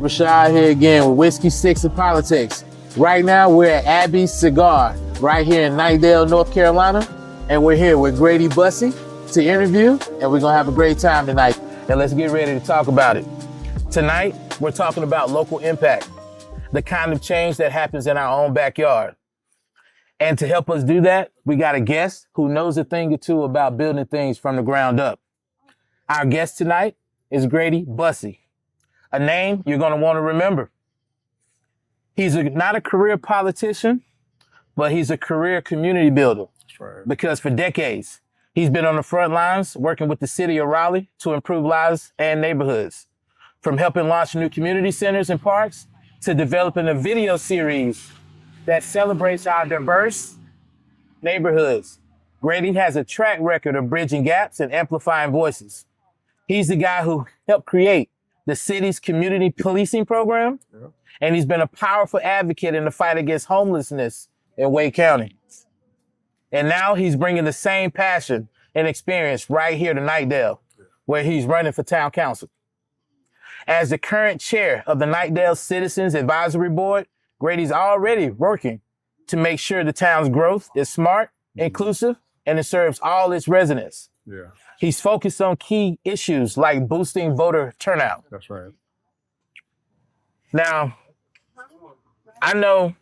Rashad here again with Whiskey Six and Politics. Right now we're at Abby's Cigar right here in Knightdale, North Carolina. And we're here with Grady Bussey to interview, and we're gonna have a great time tonight. And let's get ready to talk about it. Tonight, we're talking about local impact, the kind of change that happens in our own backyard. And to help us do that, we got a guest who knows a thing or two about building things from the ground up. Our guest tonight is Grady Bussey, a name you're gonna wanna remember. He's not a career politician, but he's a career community builder. That's right. Because for decades, he's been on the front lines working with the city of Raleigh to improve lives and neighborhoods. From helping launch new community centers and parks to developing a video series that celebrates our diverse neighborhoods. Grady has a track record of bridging gaps and amplifying voices. He's the guy who helped create the city's community policing program, and he's been a powerful advocate in the fight against homelessness in Wake County. And now he's bringing the same passion and experience right here to Knightdale, where he's running for town council. As the current chair of the Knightdale Citizens Advisory Board, Grady's already working to make sure the town's growth is smart, inclusive, and it serves all its residents. Yeah. He's focused on key issues like boosting voter turnout. That's right. Now, I don't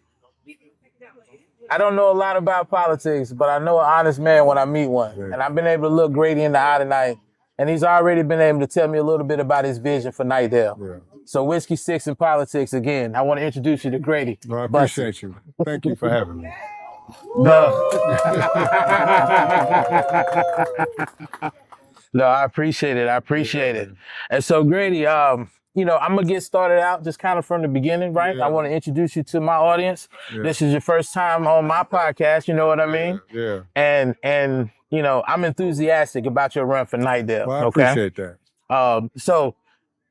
know a lot about politics, but I know an honest man when I meet one. Yeah. And I've been able to look Grady in the eye tonight, and he's already been able to tell me a little bit about his vision for Knightdale. Yeah. So Whiskey Six and Politics again. I want to introduce you to Grady. No, I appreciate you. Thank you for having me. No, I appreciate it. I appreciate it. And so Grady, I'm gonna get started out just kind of from the beginning, right? Yeah. I want to introduce you to my audience. Yeah. This is your first time on my podcast, you know what I mean? Yeah. And I'm enthusiastic about your run for Knightdale. Well, I appreciate that. So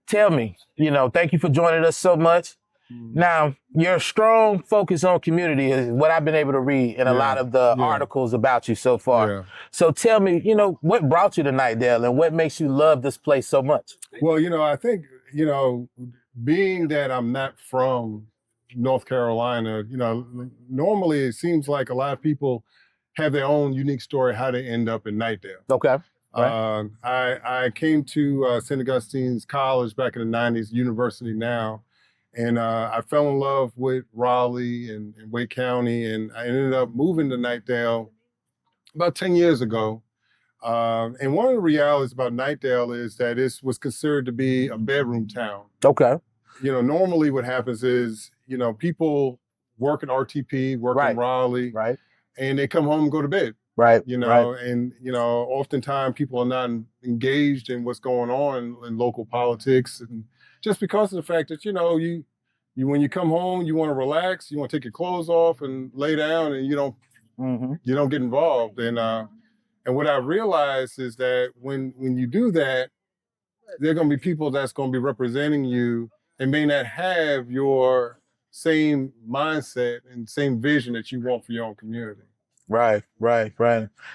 tell me, thank you for joining us so much. Now, your strong focus on community is what I've been able to read in a lot of the articles about you so far. Yeah. So tell me, what brought you to Knightdale and what makes you love this place so much? Well, I think, being that I'm not from North Carolina, normally it seems like a lot of people have their own unique story how they end up in Knightdale. Okay. Right. I came to St. Augustine's College back in the 90s, university now. And I fell in love with Raleigh and Wake County, and I ended up moving to Knightdale about 10 years ago. And one of the realities about Knightdale is that it was considered to be a bedroom town. Okay. Normally what happens is, people work in RTP, work in Raleigh, right, and they come home and go to bed. Right. And, oftentimes people are not engaged in what's going on in local politics, and just because of the fact that, you when you come home, you want to relax, you want to take your clothes off and lay down, and you don't get involved. And what I realized is that when you do that, there are going to be people that's going to be representing you and may not have your same mindset and same vision that you want for your own community. Right.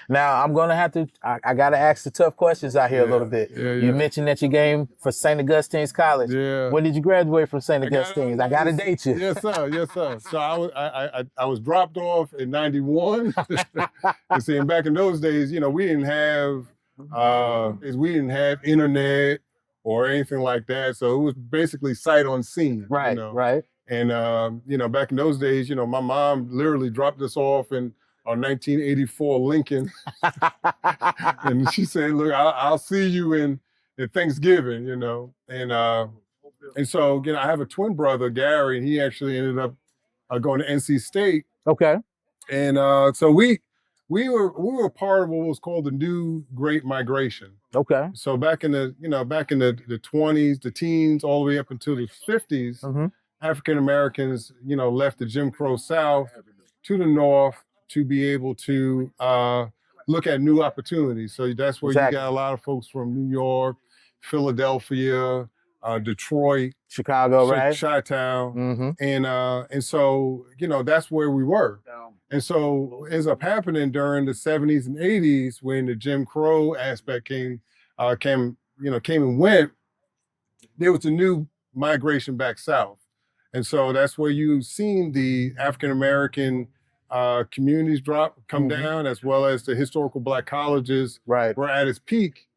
Now, I'm going to have to, I got to ask the tough questions out here a little bit. Yeah. You mentioned that you came for St. Augustine's College. Yeah. When did you graduate from St. Augustine's? I got to date you. Yes, sir. So I was dropped off in 91. And see, and back in those days, we didn't have internet or anything like that. So it was basically sight unseen. Right, right. And, back in those days, my mom literally dropped us off in our 1984 Lincoln. And she said, look, I'll see you in Thanksgiving, And so, I have a twin brother, Gary, and he actually ended up going to NC State. Okay. And so we were part of what was called the New Great Migration. Okay. So back in the 20s, the teens, all the way up until the 50s, African Americans, left the Jim Crow South to the North to be able to look at new opportunities. So that's where you got a lot of folks from New York, Philadelphia, Detroit, Chicago, right? Chi-Town. And so, that's where we were. And so it ends up happening during the 70s and 80s when the Jim Crow aspect came and went. There was a new migration back south. And so that's where you've seen the African-American communities come down, as well as the historical Black colleges were at its peak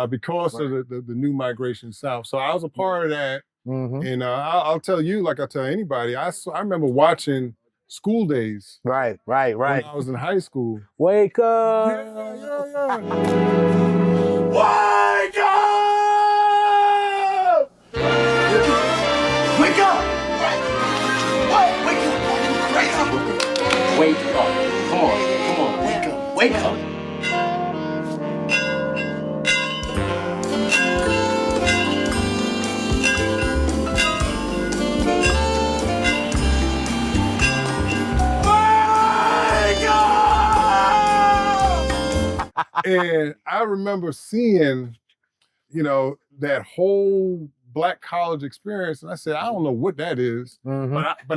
because of the new migration south. So I was a part of that. And I'll tell you, like I tell anybody, I remember watching School Days. Right. When I was in high school. Wake up! Yeah. Wake up! Wake up! Wake up! Come on. Wake up! And I remember seeing, that whole Black college experience, and I said, I don't know what that is, but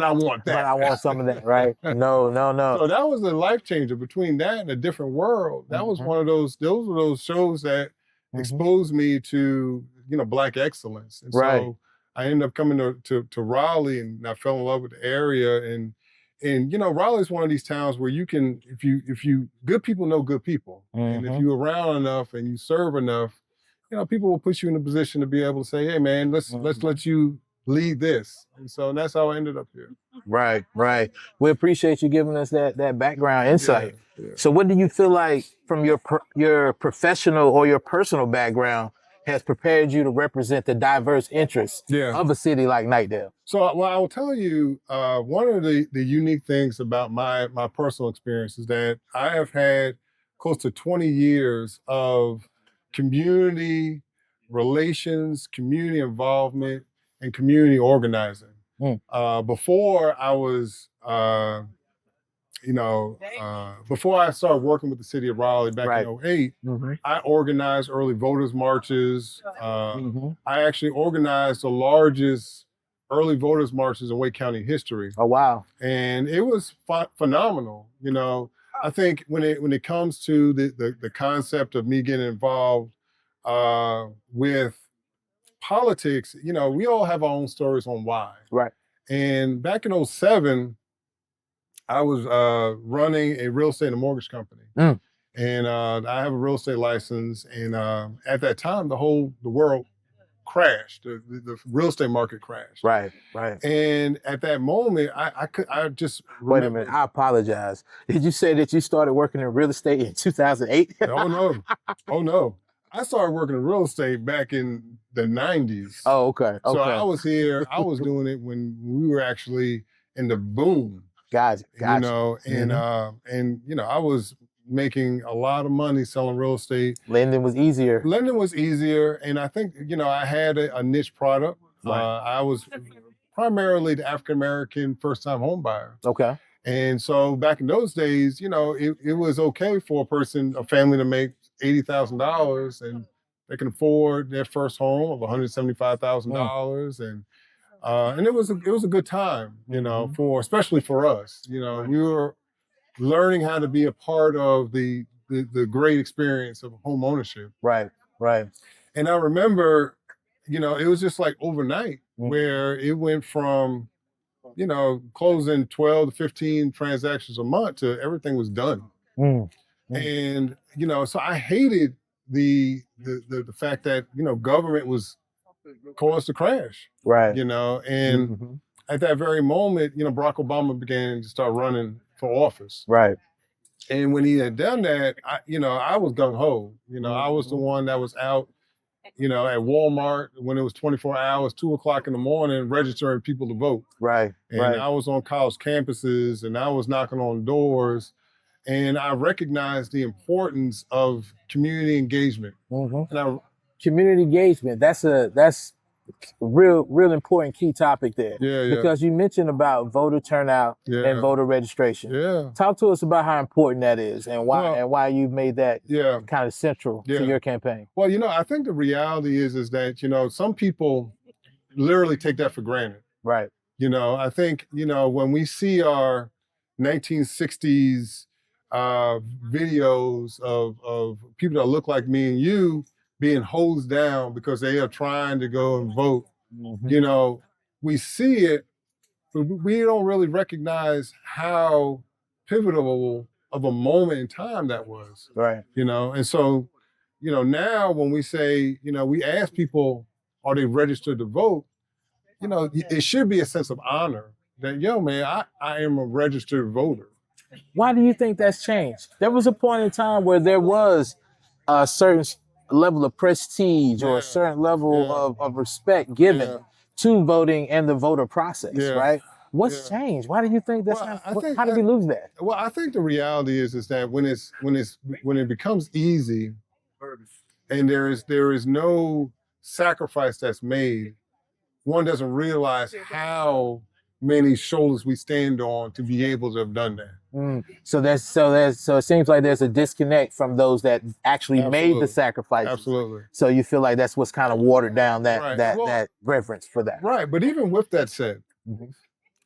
I want that. But I want some of that, right? No. So that was a life changer. Between that and A Different World, that was one of those. Those were those shows that exposed me to Black excellence. And so I ended up coming to Raleigh, and I fell in love with the area. And Raleigh's one of these towns where you can, if you good people know good people, and if you're around enough and you serve enough, people will put you in a position to be able to say, hey man, let's let you lead this. And so that's how I ended up here. Right. We appreciate you giving us that background insight. Yeah. So what do you feel like from your professional or your personal background has prepared you to represent the diverse interests of a city like Knightdale? So, I will tell you, one of the unique things about my personal experience is that I have had close to 20 years of community relations, community involvement, and community organizing. Before I was, before I started working with the city of Raleigh back in 2008, I organized early voters marches. I actually organized the largest early voters marches in Wake County history. Oh, wow. And it was phenomenal. I think when it comes to the concept of me getting involved with politics, we all have our own stories on why. Right. And back in 2007, I was running a real estate and mortgage company. And I have a real estate license. And at that time, the world crashed. The real estate market crashed. Right. And at that moment, I just Wait a minute. I apologize. Did you say that you started working in real estate in 2008? Oh no. I started working in real estate back in the 90s. Oh, okay. So I was here. I was doing it when we were actually in the boom. Gotcha. And I was making a lot of money selling real estate. Lending was easier. And I think, I had a niche product. I was primarily the African-American first-time home buyer. Okay. And so back in those days, it was okay for a family to make $80,000 and they can afford their first home of $175,000. And it was a good time, especially for us. We were learning how to be a part of the great experience of home ownership. Right. And I remember, it was just like overnight where it went from, closing 12 to 15 transactions a month to everything was done. And, so I hated the fact that, government was caused to crash. Right. And at that very moment, Barack Obama began to start running for office. Right. And when he had done that, I was gung-ho. I was the one that was out, at Walmart when it was 24 hours, 2:00 in the morning, registering people to vote. Right. And I was on college campuses and I was knocking on doors. And I recognized the importance of community engagement. Community engagement, that's a real important key topic there. Yeah. Because you mentioned about voter turnout and voter registration. Yeah. Talk to us about how important that is and why you've made that kind of central to your campaign. Well, I think the reality is that, some people literally take that for granted. Right. I think, when we see our 1960s videos of people that look like me and you being hosed down because they are trying to go and vote, You know, we see it, but we don't really recognize how pivotal of a moment in time that was. Right. You know, and so, you know, now when we say, you know, we ask people, are they registered to vote? You know, it should be a sense of honor that, yo, man, I am a registered voter. Why do you think that's changed? There was a point in time where there was a certain level of prestige or a certain level of respect given to voting and the voter process, right? What's changed? Why do you think that's how did we lose that? Well, I think the reality is that when it becomes easy and there is no sacrifice that's made, one doesn't realize how many shoulders we stand on to be able to have done that. So it seems like there's a disconnect from those that actually made the sacrifice. Absolutely. So you feel like that's what's kind of watered down that reverence for that. Right. But even with that said,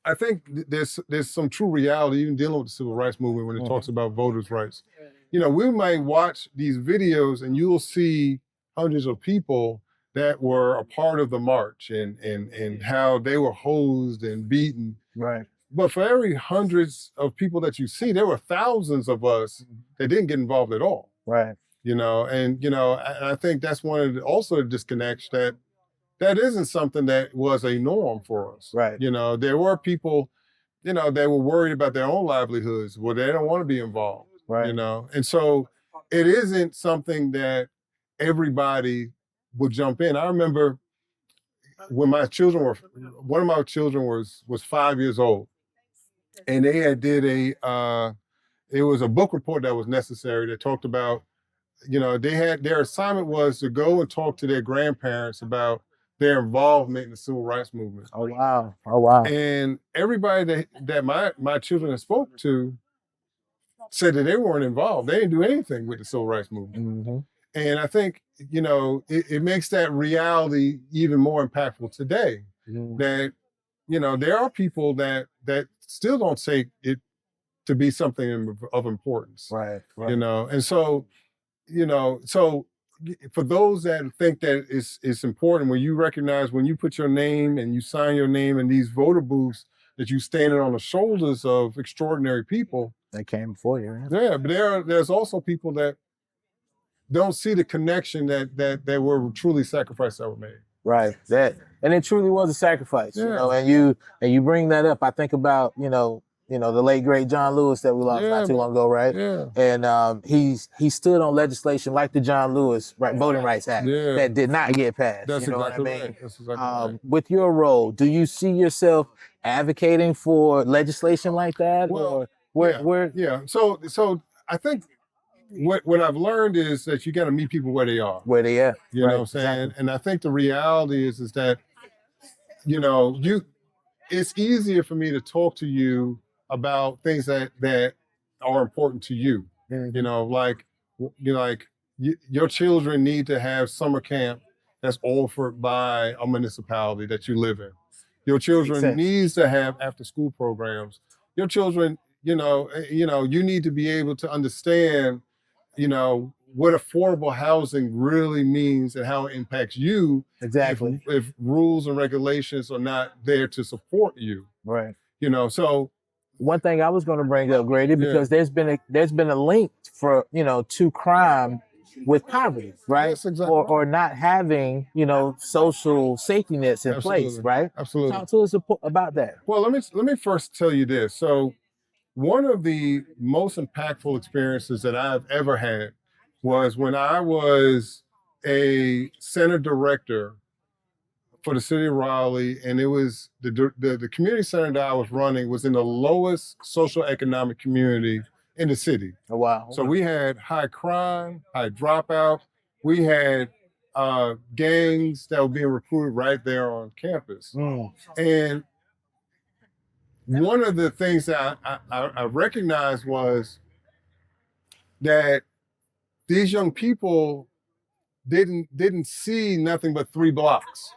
I think there's some true reality even dealing with the civil rights movement when it talks about voters' rights. You know, we might watch these videos and you'll see hundreds of people that were a part of the march and how they were hosed and beaten. Right. But for every hundreds of people that you see, there were thousands of us that didn't get involved at all. Right. You know, and you know, I think that's one of also the disconnects that isn't something that was a norm for us. Right. You know, there were people, you know, they were worried about their own livelihoods. Well, they don't want to be involved. Right. You know, and so it isn't something that everybody would jump in. I remember when one of my children was 5 years old, and they had did it was a book report that was necessary that talked about, you know, their assignment was to go and talk to their grandparents about their involvement in the civil rights movement. Oh wow. Oh wow. And everybody that my children had spoke to said that they weren't involved. They didn't do anything with the civil rights movement. And I think, you know, it makes that reality even more impactful today. That, you know, there are people that still don't take it to be something of importance. Right. You know, and so, you know, so for those that think that it's important, when you recognize, when you put your name and you sign your name in these voter booths, that you standing on the shoulders of extraordinary people that came before you. Right? Yeah, but there's also people that don't see the connection that were truly sacrifices that were made. Right. And it truly was a sacrifice. You know, and you bring that up. I think about, you know, the late great John Lewis that we lost not too long ago, right? Yeah. And he stood on legislation like the John Lewis Voting Rights Act that did not get passed. That's you know exactly what I mean? right. That's exactly right. With your role, do you see yourself advocating for legislation like that? Well, or yeah. So I think what I've learned is that you got to meet people where they are. Where they at. You know what I'm saying? Exactly. And I think the reality is that, you know, it's easier for me to talk to you about things that are important to you. You know, like your children need to have summer camp that's offered by a municipality that you live in. Your children needs to have after school programs. Your children, you need to be able to understand, you know, what affordable housing really means and how it impacts you. Exactly. If rules and regulations are not there to support you. Right. You know, so one thing I was going to bring up, Grady, because there's been a link for, you know, to crime with poverty, right? Yes, exactly. Or not having, you know, social safety nets in place, right? Absolutely. Talk to us about that. Well, let me first tell you this. So one of the most impactful experiences that I've ever had was when I was a center director for the city of Raleigh, and it was the community center that I was running was in the lowest social economic community in the city. Oh, wow. So we had high crime, high dropout. We had gangs that were being recruited right there on campus. And one of the things that I recognized was that these young people didn't see nothing but 3 blocks.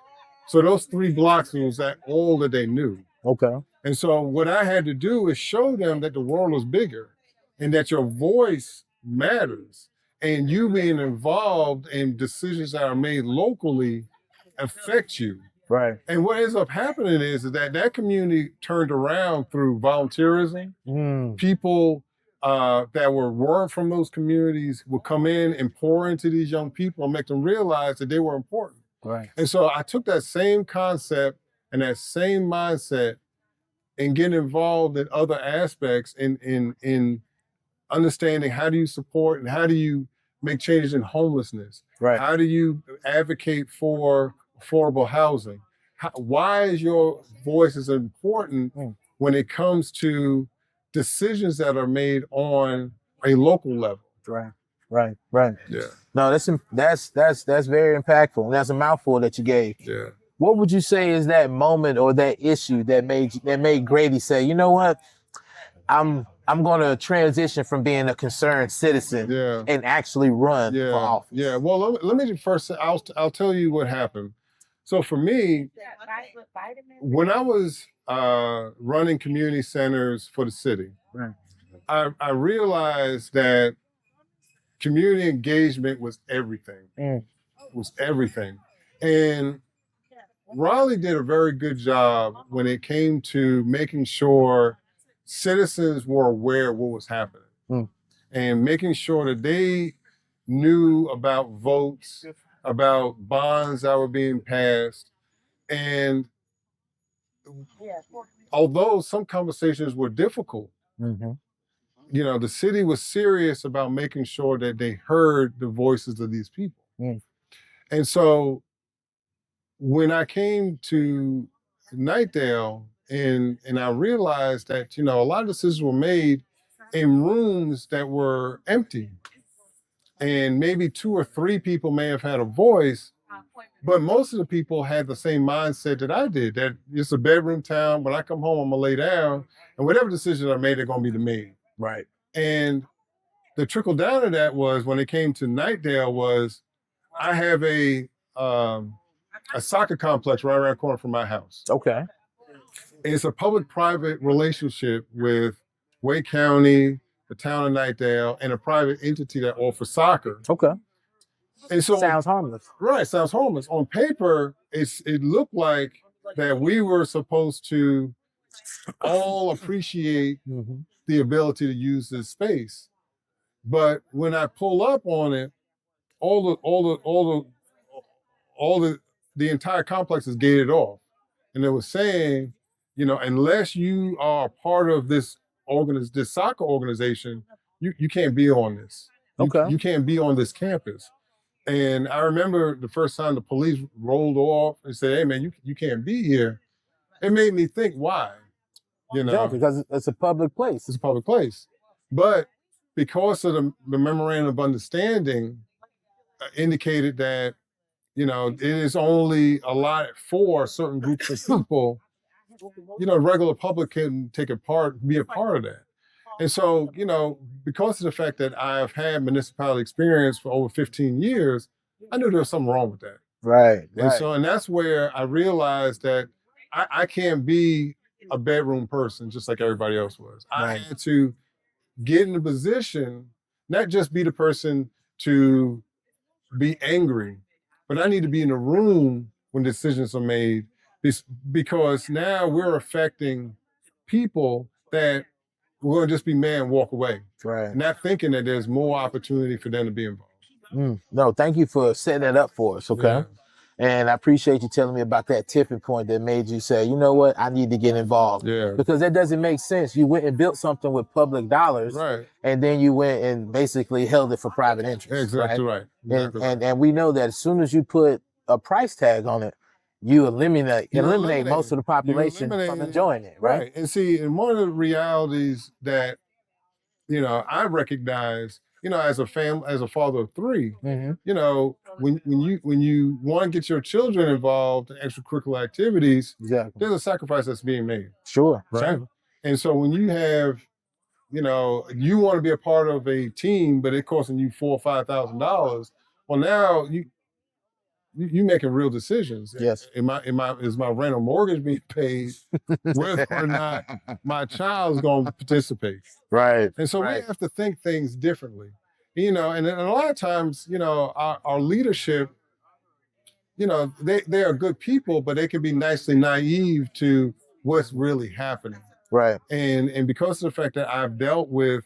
So those 3 blocks was all that they knew. Okay. And so what I had to do is show them that the world was bigger and that your voice matters. And you being involved in decisions that are made locally affect you Right. And what ends up happening is that that community turned around through volunteerism. People that weren't from those communities would come in and pour into these young people and make them realize that they were important. Right. And so I took that same concept and that same mindset and get involved in other aspects in understanding how do you support and how do you make changes in homelessness? Right. How do you advocate for affordable housing? Why is your voice is important when it comes to decisions that are made on a local level? Right. Right. Right. Yeah. No, that's very impactful. And that's a mouthful that you gave. Yeah. What would you say is that moment or that issue that made Grady say, you know what, I'm going to transition from being a concerned citizen and actually run for office? Yeah. Well, let me first. I'll tell you what happened. So for me, when I was running community centers for the city, I realized that community engagement was everything. Was everything, and Raleigh did a very good job when it came to making sure citizens were aware of what was happening and making sure that they knew about votes, about bonds that were being passed. And although some conversations were difficult, you know, the city was serious about making sure that they heard the voices of these people. And so when I came to Knightdale and I realized that, you know, a lot of decisions were made in rooms that were empty. And maybe 2 or 3 people may have had a voice, but most of the people had the same mindset that I did, that it's a bedroom town. When I come home, I'm gonna lay down, and whatever decisions I made, they're gonna be made. Right. And the trickle down of that was when it came to Knightdale was I have a soccer complex right around the corner from my house. Okay. It's a public-private relationship with Wake County, the town of Knightdale, and a private entity that offers soccer. Okay. And so sounds harmless. Right, sounds harmless. On paper, it looked like that we were supposed to all appreciate the ability to use this space. But when I pull up on it, the entire complex is gated off. And it was saying, you know, unless you are part of this soccer organization, you can't be on this. You can't be on this campus. And I remember the first time the police rolled off and said, hey man, you can't be here. It made me think, why? You know, because it's a public place. It's a public place. But because of the memorandum of understanding indicated that, you know, it is only allotted for certain groups of people, you know, regular public can be a part of that. And so, you know, because of the fact that I've had municipality experience for over 15 years, I knew there was something wrong with that. Right. And so, and that's where I realized that I can't be a bedroom person just like everybody else was. I had to get in a position, not just be the person to be angry, but I need to be in the room when decisions are made because now we're affecting people that we're going to just be mad and walk away. Right. Not thinking that there's more opportunity for them to be involved. No, thank you for setting that up for us, okay? Yeah. And I appreciate you telling me about that tipping point that made you say, you know what, I need to get involved. Yeah. Because that doesn't make sense. You went and built something with public dollars, right? And then you went and basically held it for private interest. Exactly right. Exactly and we know that as soon as you put a price tag on it, you eliminate most of the population from enjoying it, right? And see, and one of the realities that, you know, I recognize, you know, as a father of 3, you know, when you want to get your children involved in extracurricular activities, there's a sacrifice that's being made. Sure. Right. Sure. And so when you have, you know, you want to be a part of a team, but it costing you $4,000 or $5,000. Well, now you making real decisions. Yes. Is my rent or mortgage being paid, whether or not my child is going to participate? Right. And so we have to think things differently, you know. And a lot of times, you know, our leadership they are good people, but they can be nicely naive to what's really happening. Right. And because of the fact that I've dealt with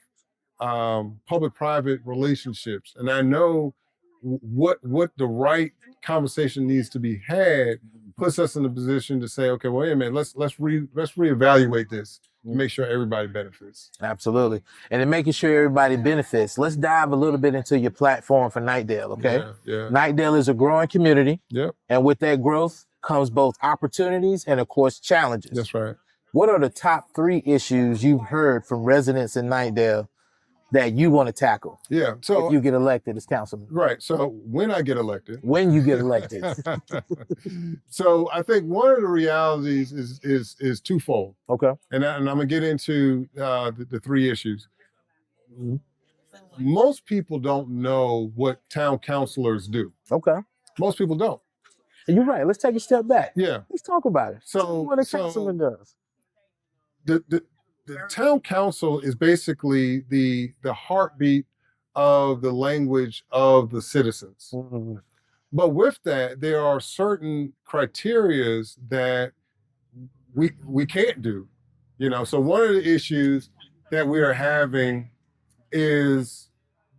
public-private relationships, and I know what the right conversation needs to be had, puts us in a position to say, okay, wait a minute, let's reevaluate this to make sure everybody benefits. Absolutely. And in making sure everybody benefits, let's dive a little bit into your platform for Knightdale, okay? Yeah. Knightdale is a growing community. Yep. And with that growth comes both opportunities and, of course, challenges. That's right. What are the top 3 issues you've heard from residents in Knightdale that you want to tackle? Yeah. So if you get elected as councilman. Right. So when I get elected. When you get elected. So I think one of the realities is twofold. Okay. And I'm gonna get into the 3 issues. Most people don't know what town councilors do. Okay. Most people don't. And you're right. Let's take a step back. Yeah. Let's talk about it. So what a councilman does. The town council is basically the heartbeat of the language of the citizens. Mm-hmm. But with that, there are certain criterias that we can't do. So one of the issues that we are having is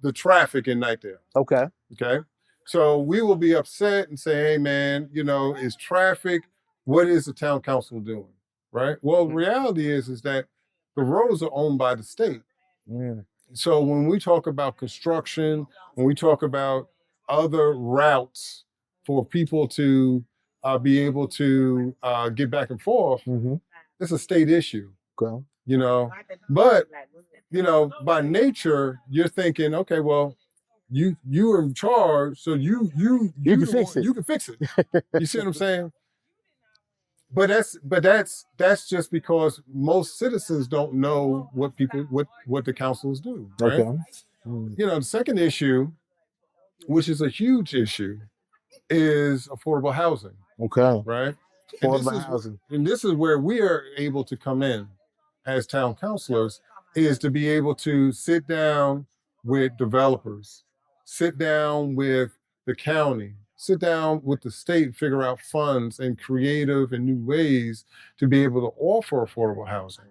the traffic in Knightdale. Okay. Okay. So we will be upset and say, hey man, is traffic, what is the town council doing? Right? Well, the reality is that the roads are owned by the state. Mm. So when we talk about construction, when we talk about other routes for people to be able to get back and forth, it's a state issue. Okay. But by nature, you're thinking, okay, well, you are in charge, so you can fix it. You can fix it. You see what I'm saying? But that's just because most citizens don't know what the councils do. Right? Okay. The second issue, which is a huge issue, is affordable housing. Okay. Right? Affordable housing. And this is where we are able to come in as town councilors, is to be able to sit down with developers, sit down with the county, sit down with the state, figure out funds and creative and new ways to be able to offer affordable housing.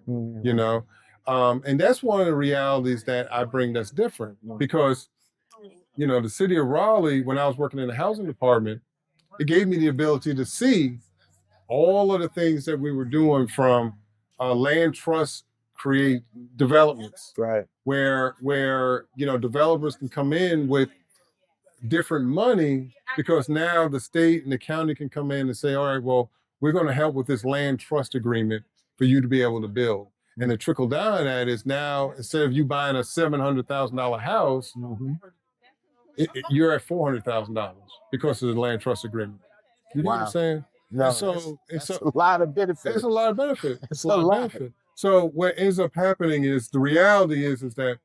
And that's one of the realities that I bring that's different, because the city of Raleigh, when I was working in the housing department, it gave me the ability to see all of the things that we were doing, from land trust create developments, right, where developers can come in with different money, because now the state and the county can come in and say, all right, well, we're going to help with this land trust agreement for you to be able to build. And the trickle down of that is, now instead of you buying a $700,000 house, you're at $400,000 because of the land trust agreement. You know what I'm saying? No, it's a lot of benefit. It's a lot of benefit. It's a lot of benefit. So what ends up happening is, the reality is that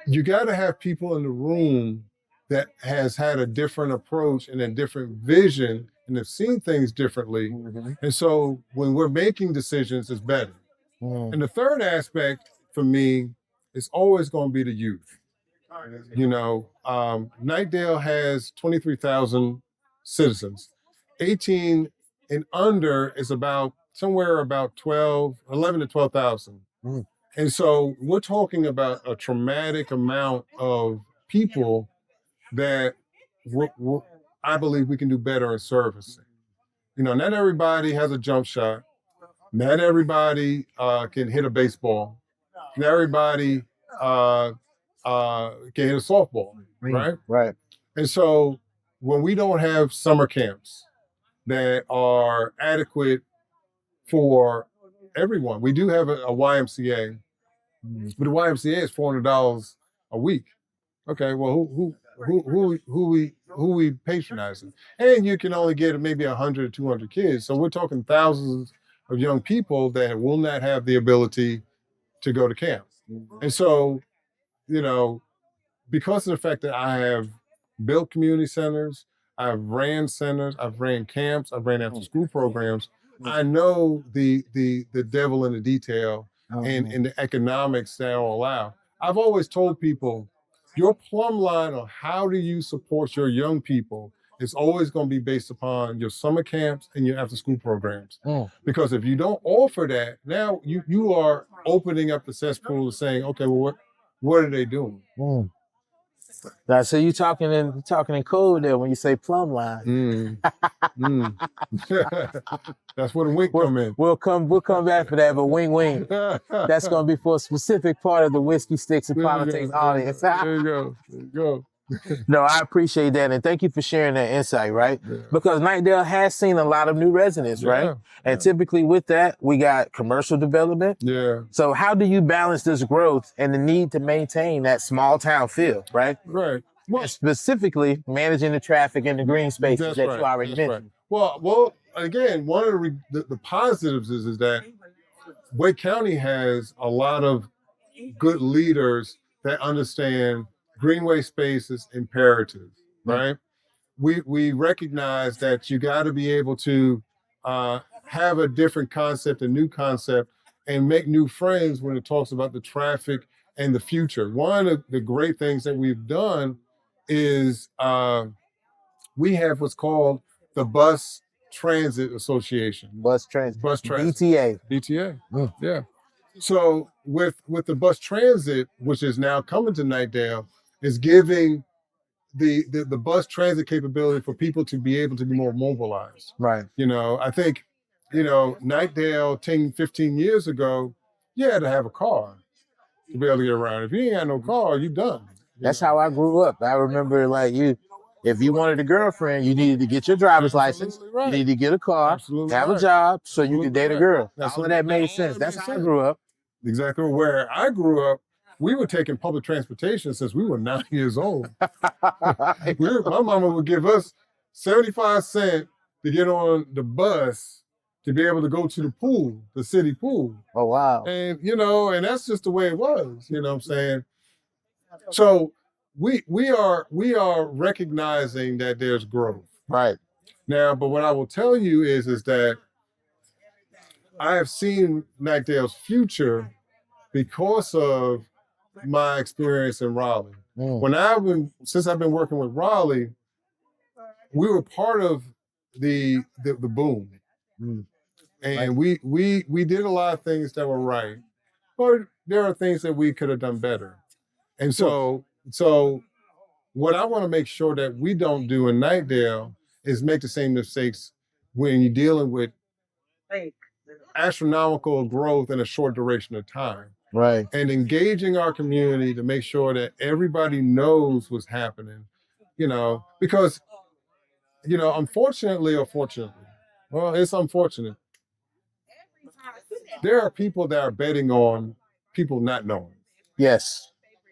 you got to have people in the room that has had a different approach and a different vision and have seen things differently. And so when we're making decisions, it's better. And the third aspect for me is always going to be the youth. Knightdale has 23,000 citizens. 18 and under is about somewhere about 11 to 12,000. And so we're talking about a traumatic amount of people that I believe we can do better in servicing. Not everybody has a jump shot. Not everybody can hit a baseball. Not everybody can hit a softball, right? Right. And so when we don't have summer camps that are adequate for everyone, we do have a YMCA, but the YMCA is $400 a week. Okay, well, who we patronizing? And you can only get maybe 100 or 200 kids. So we're talking thousands of young people that will not have the ability to go to camp. And so, because of the fact that I have built community centers, I've ran centers, I've ran camps, I've ran after school programs, I know the devil in the detail and the economics that will allow. I've always told people your plumb line on how do you support your young people is always going to be based upon your summer camps and your after school programs. Because if you don't offer that, now you are opening up the cesspool of saying, okay, well, what are they doing? Now, so you talking in code there when you say plumb line. That's where the wink come in. We'll come back for that, but wing. That's gonna be for a specific part of the Whiskey Sticks and Politics audience. There you go. No, I appreciate that, and thank you for sharing that insight, right? Yeah. Because Knightdale has seen a lot of new residents, right? And typically with that, we got commercial development. Yeah. So how do you balance this growth and the need to maintain that small town feel, right? Right. Well, and specifically managing the traffic and the green spaces that you already mentioned. Right. Well, again, one of the positives is that Wake County has a lot of good leaders that understand greenway space is imperative, right? We recognize that you got to be able to have a different concept, a new concept, and make new friends when it talks about the traffic and the future. One of the great things that we've done is we have what's called the Bus Transit Association. Bus transit. BTA. Yeah. So with the bus transit, which is now coming to Knightdale, is giving the bus transit capability for people to be able to be more mobilized. Right. I think, Knightdale 10, 15 years ago, you had to have a car to be able to get around. If you ain't got no car, you're done. That's how I grew up. I remember if you wanted a girlfriend, you needed to get your driver's license. Right. You needed to get a car, have a job, so you could date a girl. All of that made sense. That's how I grew up. Exactly. Where I grew up, we were taking public transportation since we were 9 years old. My mama would give us 75 cents to get on the bus to be able to go to the pool, the city pool. Oh, wow. And, and that's just the way it was, you know what I'm saying? So we are recognizing that there's growth. Right. Now, but what I will tell you is that I have seen Knightdale's future because of my experience in Raleigh. Since I've been working with Raleigh, we were part of the boom. And we did a lot of things that were right, but there are things that we could have done better. And so what I want to make sure that we don't do in Knightdale is make the same mistakes when you're dealing with astronomical growth in a short duration of time. Right. And engaging our community to make sure that everybody knows what's happening, because, unfortunately or fortunately, well, it's unfortunate. There are people that are betting on people not knowing. Yes.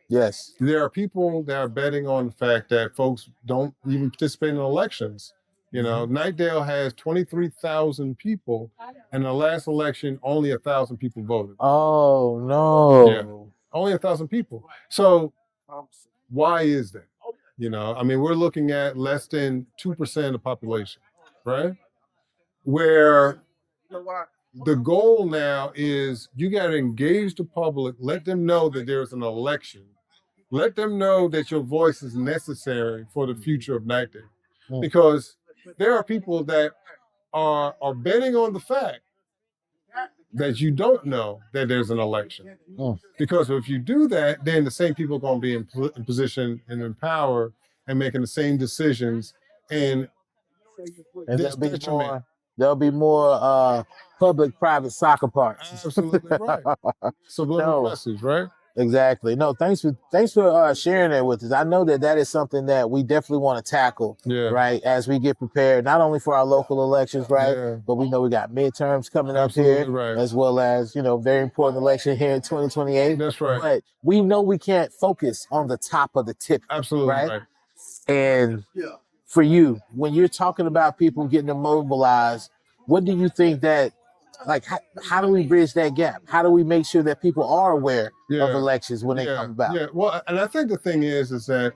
There are people that are betting on the fact that folks don't even participate in elections. Knightdale has 23,000 people, and the last election, only 1,000 people voted. Oh, no. Yeah, only 1,000 people. So why is that? We're looking at less than 2% of the population, right? Where the goal now is you got to engage the public, let them know that there's an election. Let them know that your voice is necessary for the future of Knightdale. Because there are people that are betting on the fact that you don't know that there's an election. Because if you do that, then the same people are going to be in position and in power and making the same decisions. And there'll be more public-private soccer parks. Absolutely right. Subliminal message, right? Exactly. No, thanks for sharing that with us. I know that is something that we definitely want to tackle, right, as we get prepared, not only for our local elections, right, but we know we got midterms coming up here, as well as, very important election here in 2028. That's right. But we know we can't focus on the top of the tip. Absolutely right. And for you, when you're talking about people getting them mobilized, what do you think that, how do we bridge that gap? How do we make sure that people are aware of elections when they come about? Yeah, well, and I think the thing is that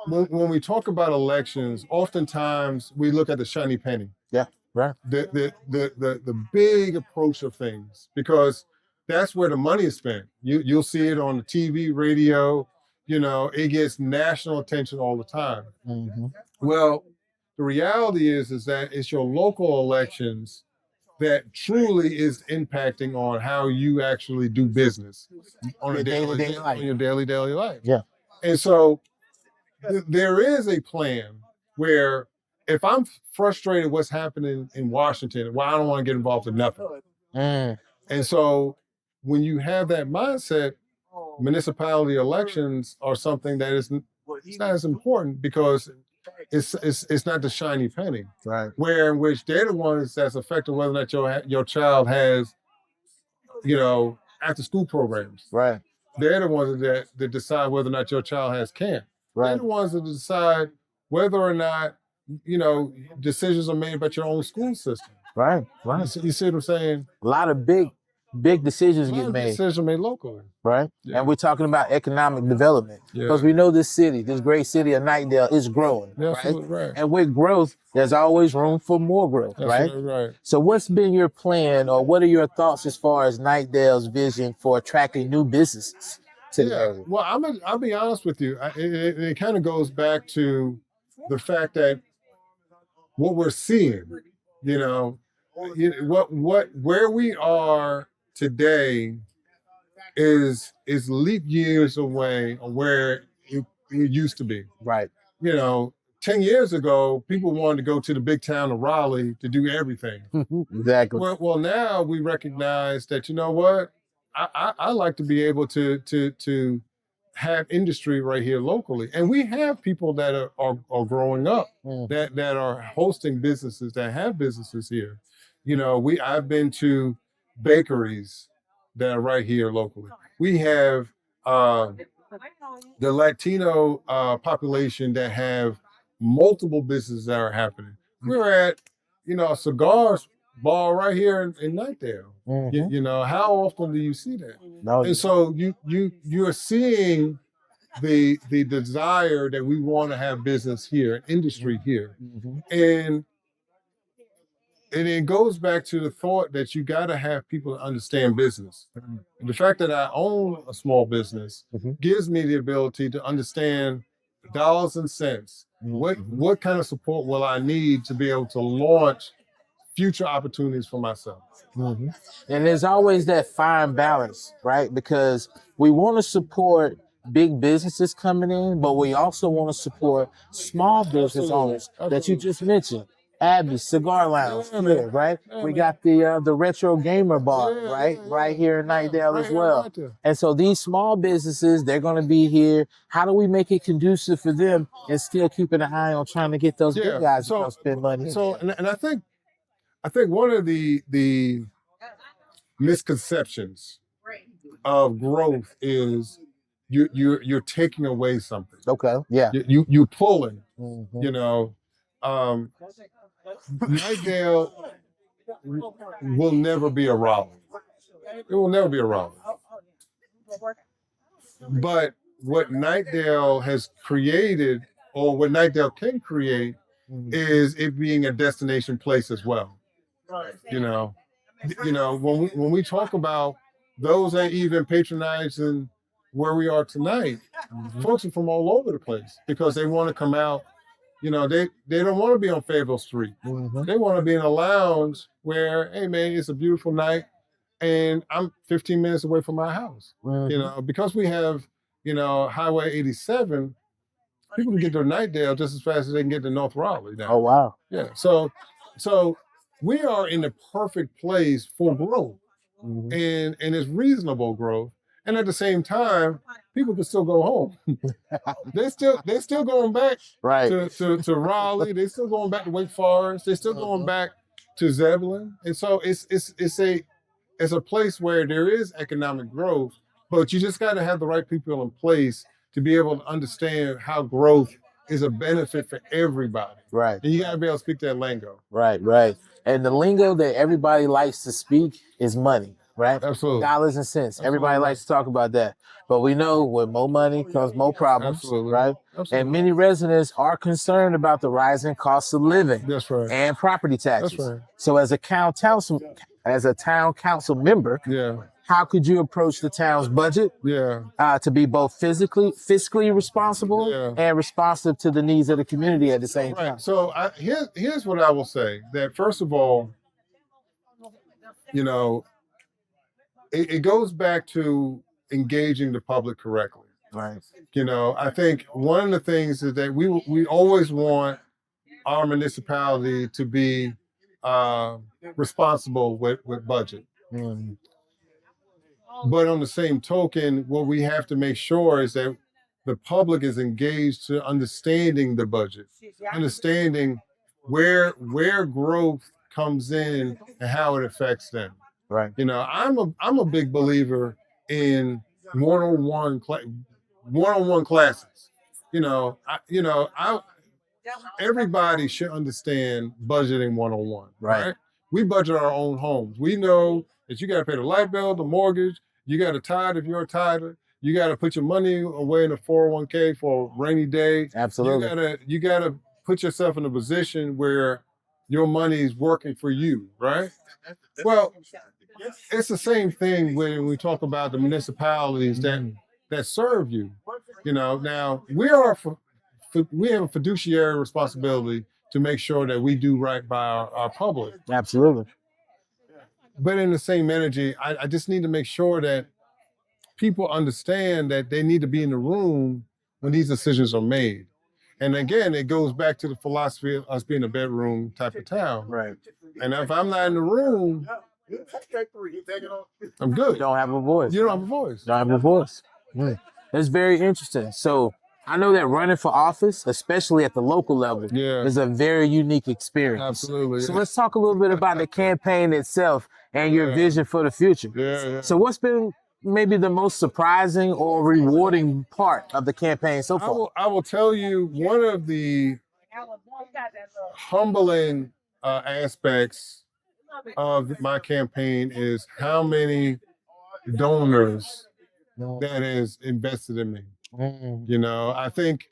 when we talk about elections, oftentimes we look at the shiny penny. Yeah, right. The big approach of things, because that's where the money is spent. You'll see it on the TV, radio, it gets national attention all the time. Mm-hmm. Well, the reality is that it's your local elections that truly is impacting on how you actually do business on Your day-to-day life. on your daily life. Yeah. And so there is a plan where if I'm frustrated what's happening in Washington, well, I don't want to get involved in nothing. Mm. And so when you have that mindset, municipality elections are something that it's not as important because it's not the shiny penny. Right. Where in which they're the ones that's affecting whether or not your child has, after school programs. Right. They're the ones that decide whether or not your child has camp. They're Right. the ones that decide whether or not, decisions are made about your own school system. Right. You Right. see what I'm saying? A lot of big decisions A lot get of made. decisions are made locally. Right. Yeah. And we're talking about economic development Yeah. because we know this city, this great city of Knightdale, is growing. You're Right. absolutely right. And with growth, there's always room for more growth. Right. Absolutely right. So what's been your plan, or what are your thoughts as far as Knightdale's vision for attracting new businesses to the area? Well, I'll be honest with you. It kind of goes back to the fact that what we're seeing, where we are today is leap years away from where it used to be. Right. 10 years ago, people wanted to go to the big town of Raleigh to do everything. Exactly. Well, now we recognize that, you know what? I like to be able to have industry right here locally. And we have people that are growing up that are hosting businesses, that have businesses here. I've been to bakeries that are right here locally. We have the Latino population that have multiple businesses that are happening. We're at, a cigars bar right here in Knightdale. Mhm. How often do you see that? No. And so you're seeing the desire that we want to have business here, industry here. Mhm. And it goes back to the thought that you got to have people understand business. And the fact that I own a small business Mhm. gives me the ability to understand dollars and cents. What kind of support will I need to be able to launch future opportunities for myself? Mhm. And there's always that fine balance, right? Because we want to support big businesses coming in, but we also want to support small business Absolutely. owners that you Absolutely. just mentioned. Abby Cigar Lounge, Yeah, here, man. right? Yeah, We man. got the Retro Gamer Bar, Yeah, right? yeah, Right here in yeah. Knightdale Right as here, well. right there. And so these small businesses, they're going to be here. How do we make it conducive for them and still keeping an eye on trying to get those big guys to come spend money? And I think one of the misconceptions of growth is you're taking away something. Okay. Yeah. You pulling. Mhm. Knightdale will never be a Raleigh. It will never be a Raleigh. But what Knightdale has created, or what Knightdale can create, is it being a destination place as well. When we talk about those that even patronizing where we are tonight, folks are from all over the place because they want to come out. They don't want to be on Fayetteville Street. Mhm. They want to be in a lounge where, hey man, it's a beautiful night, and I'm 15 minutes away from my house. Mhm. Because we have, Highway 87, people can get to Knightdale just as fast as they can get to North Raleigh now. Oh wow. Yeah. So we are in the perfect place for growth, Mhm. and it's reasonable growth. And at the same time, people can still go home. They still going back Right. to Raleigh. They still going back to Wake Forest. They still going back to Zebulon. And so it's a place where there is economic growth, but you just got to have the right people in place to be able to understand how growth is a benefit for everybody. Right. And you got to be able to speak that lingo. Right. Right. And the lingo that everybody likes to speak is money, right? Absolutely. Dollars and cents. Everybody Absolutely. likes to talk about that. But we know with more money comes more problems, Absolutely. right? Absolutely. And many residents are concerned about the rising cost of living That's right. and property taxes. That's right. So as a town council member, Yeah. how could you approach the town's budget to be both fiscally responsible Yeah. and responsive to the needs of the community at the same time? Right. So here's what I will say. That first of all, you know, it goes back to engaging the public correctly. Right. You know, I think one of the things is that we always want our municipality to be responsible with budget. Mm. But on the same token, what we have to make sure is that the public is engaged to understanding the budget, understanding where growth comes in and how it affects them. Right. You know, I'm a big believer in one-on-one classes. Everybody should understand budgeting one-on-one, right? We budget our own homes. We know that you got to pay the light bill, the mortgage, you got to tithe if you're a tither, you got to put your money away in a 401k for a rainy day. Absolutely. You got to put yourself in a position where your money is working for you, right? Well, it's the same thing when we talk about the municipalities that serve you. You know, now we have a fiduciary responsibility to make sure that we do right by our public. Absolutely. But in the same energy, I just need to make sure that people understand that they need to be in the room when these decisions are made. And again, it goes back to the philosophy of us being a bedroom type of town. Right. And if I'm not in the room, I'm good. You don't have a voice. You don't have a voice. Don't have a voice. Mm. That's very interesting. So I know that running for office, especially at the local level, is a very unique experience. Absolutely. So let's talk a little bit about the campaign itself and your vision for the future. Yeah. So what's been maybe the most surprising or rewarding part of the campaign so far? I will tell you one of the humbling aspects of my campaign is how many donors that is invested in me. You know, I think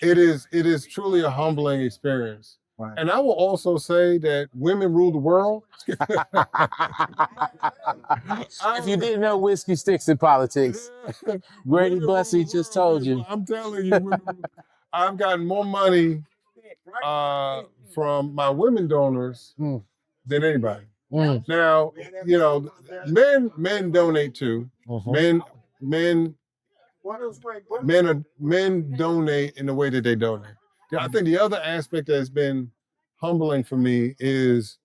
it is truly a humbling experience. Right. And I will also say that women rule the world. If you didn't know whiskey sticks in politics, Grady Bussey just told you. I'm telling you, I've gotten more money from my women donors than anybody. Now, you know, men donate too. Men donate in the way that they donate. Yeah, I think the other aspect that's been humbling for me is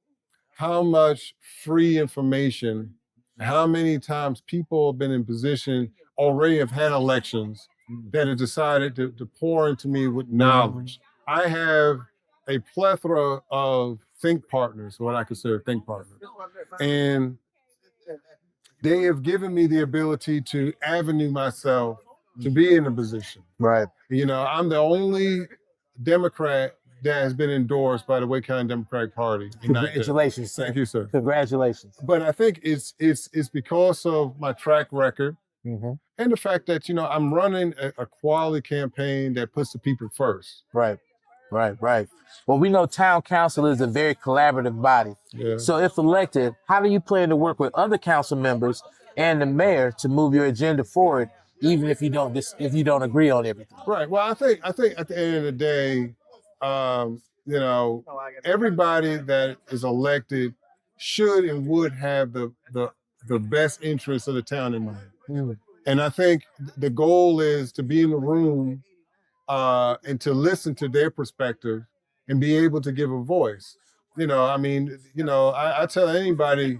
how much free information, how many times people have been in position, already have had elections that have decided to pour into me with knowledge. I have a plethora of think partners, what I consider think partners. And they have given me the ability to avenue myself to be in a position. Right. You know, I'm the only Democrat that has been endorsed by the Wake County Democratic Party. Congratulations, sir. Thank you, sir. Congratulations. But I think it's because of my track record and the fact that, you know, I'm running a quality campaign that puts the people first. Right. Well, we know town council is a very collaborative body. Yeah. So if elected, how do you plan to work with other council members and the mayor to move your agenda forward, even if you don't agree on everything? Right. Well, I think at the end of the day, you know, everybody that is elected should and would have the best interests of the town in mind. And I think the goal is to be in the room and to listen to their perspective and be able to give a voice. You know, I mean, you know, I tell anybody,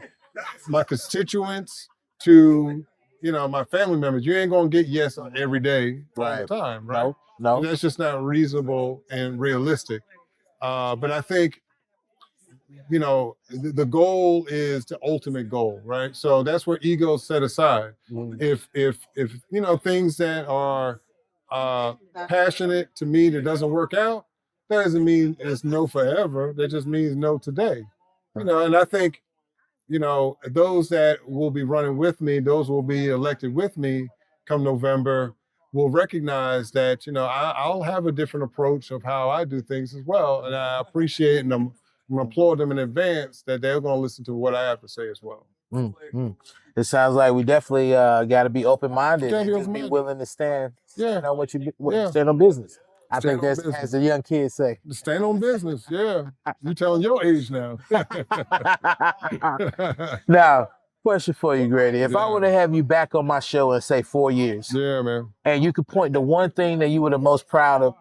my constituents to, you know, my family members, you ain't gonna get yes every day all the time, right? No. That's just not reasonable and realistic. But I think, you know, the goal is the ultimate goal, right? So that's where egos set aside. If you know, things that are passionate to me that doesn't work out, that doesn't mean it's no forever. That just means no today. You know, and I think, you know, those that will be running with me, those will be elected with me come November, will recognize that, you know, I'll have a different approach of how I do things as well. And I appreciate and I'm applaud them in advance that they're going to listen to what I have to say as well. It sounds like we definitely got to be open-minded Gotta and be just be open-minded. willing to stand Yeah. on what you Yeah. stand on business. I Stand think on that's business. as the young kids say. Stand on business. Yeah. You telling your age now. Now, question for you, Grady. If I Yeah. were to have you back on my show in say 4 years, Yeah, man. and you could point to one thing that you were the most proud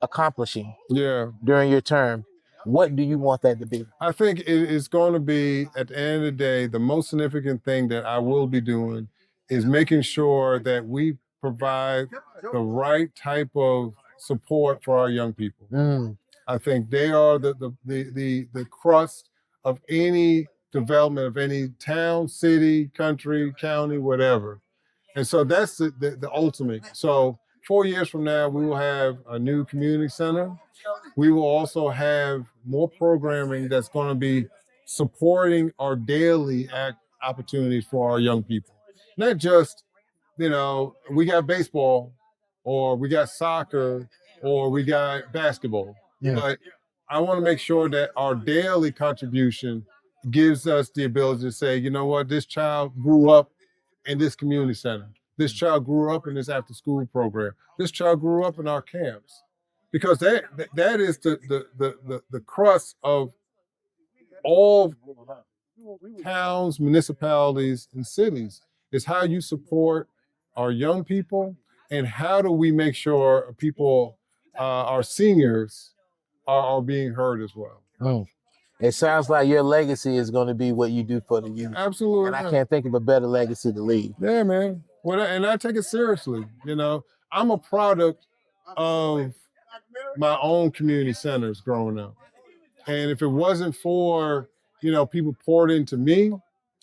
accomplishing Yeah. during your term, what do you want that to be? I think it is going to be, at the end of the day, the most significant thing that I will be doing is making sure that we provide the right type of support for our young people. I think they are the crust of any development of any town, city, country, county, whatever. And so that's the ultimate. So 4 years from now, we will have a new community center. We will also have more programming that's going to be supporting our daily opportunities for our young people. Not just, we got baseball or we got soccer or we got basketball. Yeah. But I want to make sure that our daily contribution gives us the ability to say, you know what, this child grew up in this community center. This child grew up in this after school program. This child grew up in our camps. Because that is the crust of all towns, municipalities, and cities, is how you support our young people and how do we make sure people, our seniors, are being heard as well. It sounds like your legacy is going to be what you do for the youth. Absolutely. And I can't think of a better legacy to leave. Yeah, man. Well, and I take it seriously. I'm a product of my own community centers growing up. And if it wasn't for, people poured into me,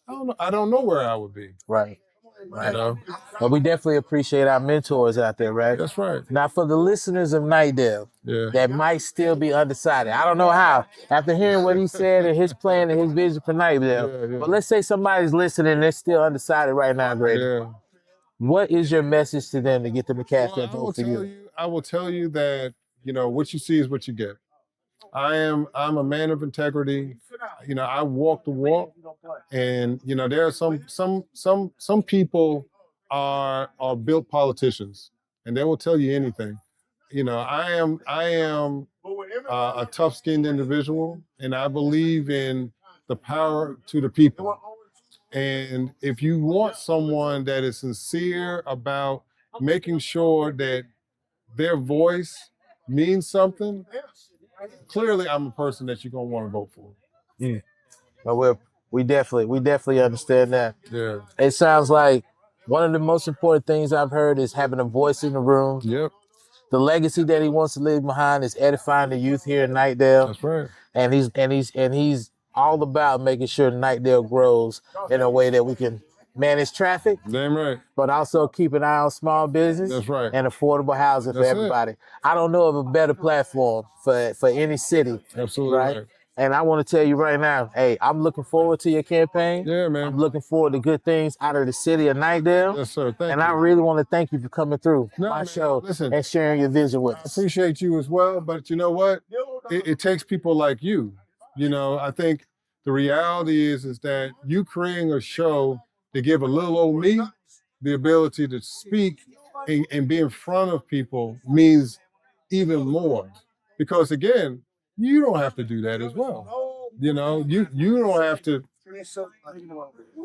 I don't know where I would be. Right. But we definitely appreciate our mentors out there, right? That's right. Now, for the listeners of Knightdale that might still be undecided, I don't know how, after hearing what he said and his plan and his vision for Knightdale, but let's say somebody's listening and they're still undecided right now, Grady. What is your message to them to get them to cast that vote for you? I will tell you that, what you see is what you get. I'm a man of integrity. I walk the walk, and there are some people are built politicians, and they will tell you anything. I am a tough-skinned individual, and I believe in the power to the people. And if you want someone that is sincere about making sure that their voice means something, clearly I'm a person that you're gonna want to vote for. Yeah. Well, we definitely understand that. Yeah. It sounds like one of the most important things I've heard is having a voice in the room. Yep. The legacy that he wants to leave behind is edifying the youth here in Knightdale. That's right. And he's all about making sure Knightdale grows in a way that we can manage traffic. Damn right. But also keep an eye on small business. That's right. And affordable housing for everybody. I don't know of a better platform for any city. Absolutely right. And I want to tell you right now, hey, I'm looking forward to your campaign. Yeah, man. I'm looking forward to good things out of the city of Knightdale. Yes, sir. Thank you. And I really want to thank you for coming through my show and sharing your vision with us. I appreciate you as well. But you know what? It takes people like you. I think the reality is that you creating a show to give a little old me the ability to speak and be in front of people means even more. Because again, you don't have to do that as well. You don't have to.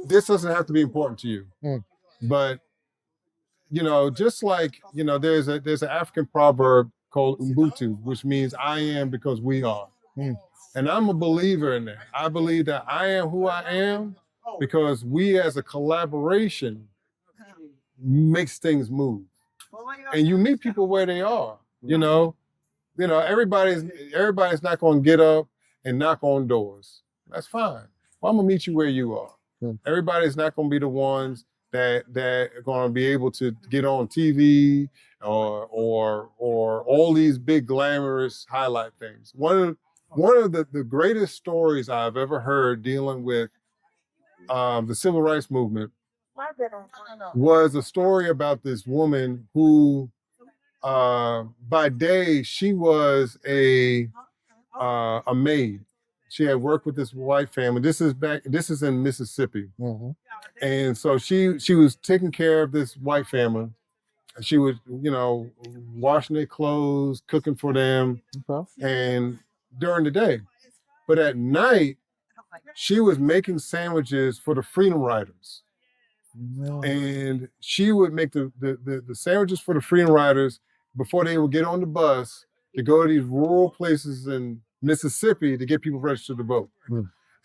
This doesn't have to be important to you. But just like there's an African proverb called Ubuntu, which means I am because we are. And I'm a believer in that. I believe that I am who I am because we as a collaboration makes things move. And you meet people where they are. Everybody's not going to get up and knock on doors. That's fine. Well, I'm gonna meet you where you are. Everybody's not going to be the ones that are going to be able to get on TV or all these big glamorous highlight things. One of the greatest stories I've ever heard dealing with the civil rights movement was a story about this woman who, by day, she was a maid, she had worked with this white family. This is in Mississippi. And so she was taking care of this white family. She was, washing their clothes, cooking for them, and during the day. But at night, she was making sandwiches for the Freedom Riders. And she would make the sandwiches for the Freedom Riders before they would get on the bus to go to these rural places in Mississippi to get people registered to vote.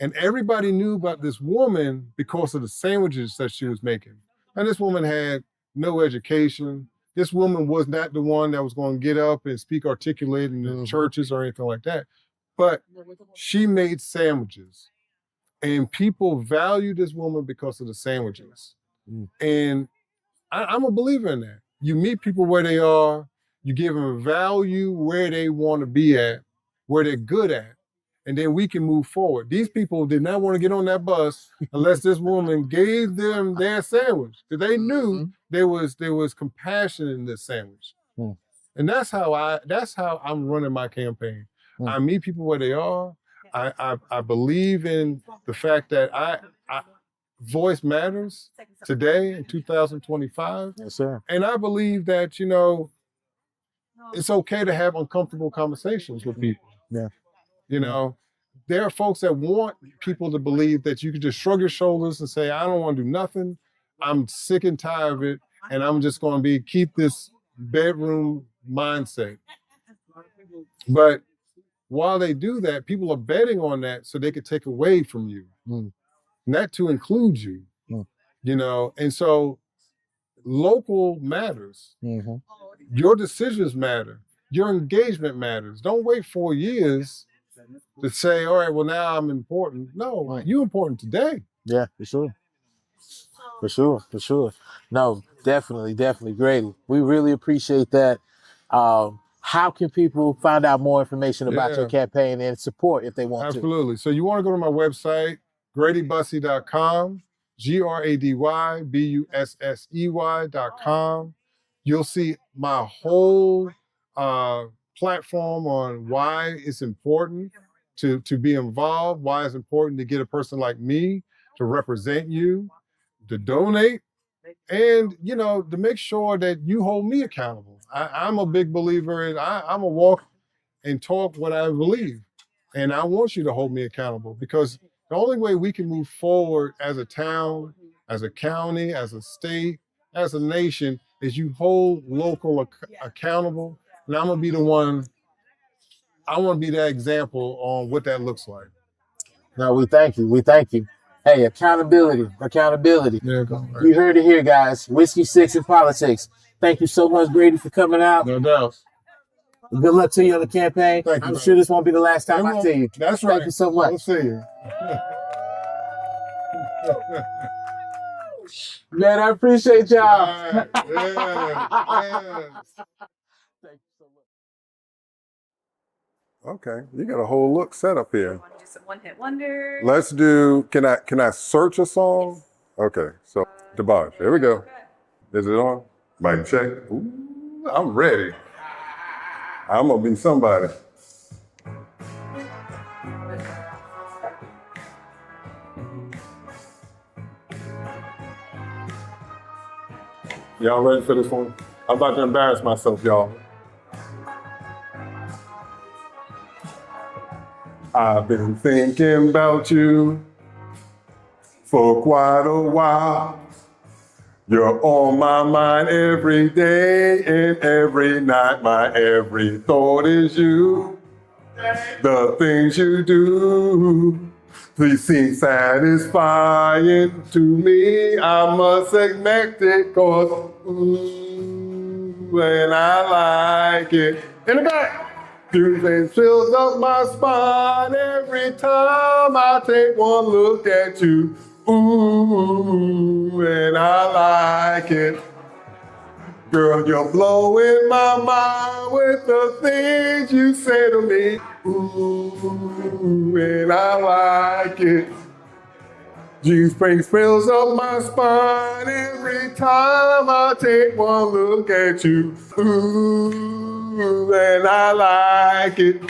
And everybody knew about this woman because of the sandwiches that she was making. And this woman had no education. This woman was not the one that was going to get up and speak articulate in the churches or anything like that. But she made sandwiches. And people value this woman because of the sandwiches. And I'm a believer in that. You meet people where they are, you give them a value where they want to be at, where they're good at, and then we can move forward. These people did not want to get on that bus unless this woman gave them their sandwich, because they knew there was compassion in this sandwich. And that's how I'm running my campaign. I meet people where they are. I believe in the fact that I voice matters today in 2025. Yes, sir. And I believe that, it's okay to have uncomfortable conversations with people. Yeah. There are folks that want people to believe that you can just shrug your shoulders and say, I don't want to do nothing. I'm sick and tired of it. And I'm just going to keep this bedroom mindset. But while they do that, people are betting on that so they could take away from you. Not to include you, and so local matters. Your decisions matter. Your engagement matters. Don't wait 4 years to say, all right, well, now I'm important. No, you're important today. Yeah, for sure. For sure. No, definitely, Grady. We really appreciate that. How can people find out more information about your campaign and support if they want to? Absolutely. So you want to go to my website, GradyBussey.com, GradyBussey.com. You'll see my whole platform on why it's important to be involved, why it's important to get a person like me to represent you, to donate, and to make sure that you hold me accountable. I'm a big believer in I'm a walk and talk what I believe. And I want you to hold me accountable, because the only way we can move forward as a town, as a county, as a state, as a nation, is you hold local accountable. And I'm gonna be the one, I want to be that example on what that looks like. No, we thank you. Hey, accountability. Yeah, You heard it here, guys. Whiskey Six in politics. Thank you so much, Grady, for coming out. No doubt. Good luck to you on the campaign. Thank you, I'm sure this won't be the last time I see you. That's right. Thank you so much. We'll see you. Man, I appreciate y'all. Yeah. Thank you so much. Okay, you got a whole look set up here. Want to do some one-hit wonders? Let's do, can I search a song? Okay, so DeBarge, here we go. Is it on? Mic check. Ooh, I'm ready. I'm gonna be somebody. Y'all ready for this one? I'm about to embarrass myself, y'all. I've been thinking about you for quite a while. You're on my mind every day and every night. My every thought is you. The things you do, they seem satisfying to me. I must admit it, cause ooh, and I like it. In the back. Tuesday fills up my spine every time I take one look at you. Ooh, and I like it. Girl, you're blowing my mind with the things you say to me. Ooh, and I like it. G-Spring fills up my spine every time I take one look at you. Ooh, and I like it.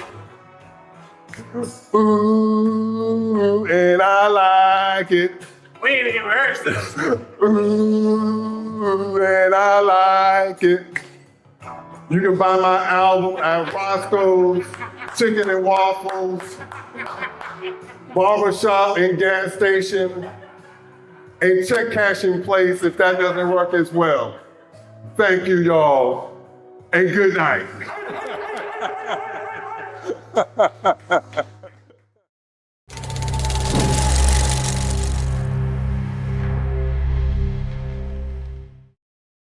Ooh, and I like it. We ain't even rehearsed this. Ooh, and I like it. You can buy my album at Roscoe's, Chicken and Waffles, barbershop and gas station, and check cashing place if that doesn't work as well. Thank you, y'all, and good night.